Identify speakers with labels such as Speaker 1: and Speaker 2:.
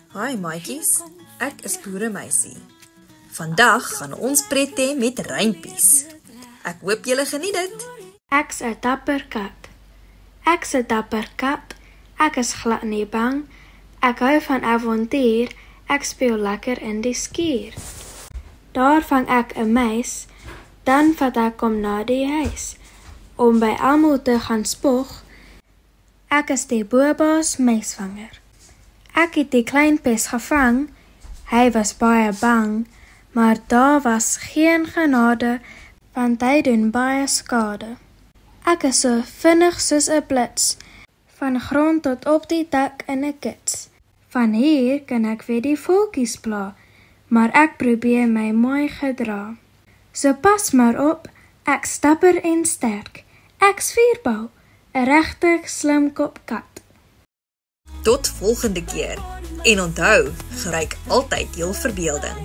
Speaker 1: Hi maatjies, ek is Boeremeisie. Vandag gaan ons pret hê met rympies. Ek hoop julle geniet dit.
Speaker 2: Ek's 'n dapper kat. Ek's 'n dapper kat. Ek is glad nie bang. Ek hou van avontuur. Ek speel lekker in die skuur. Daar vang ek 'n muis, dan vat ek hom na die huis om by almal te gaan spog. Ek is die boebaas muisvanger. Ek het die klein pes gevang. Hy was baie bang, maar daar was geen genade, want hy doen baie skade. Ek is so vinnig soos 'n blits, van grond tot op die dak in 'n kits. Van hier kan ek weer die voeltjies pla, maar ek probeer my mooi gedra. So pas maar op, ek's dapper en sterk. Ek's vierbou, 'n regtig slim kop kat.
Speaker 1: Tot volgende keer. En onthou, gebruik altyd jou verbeelding.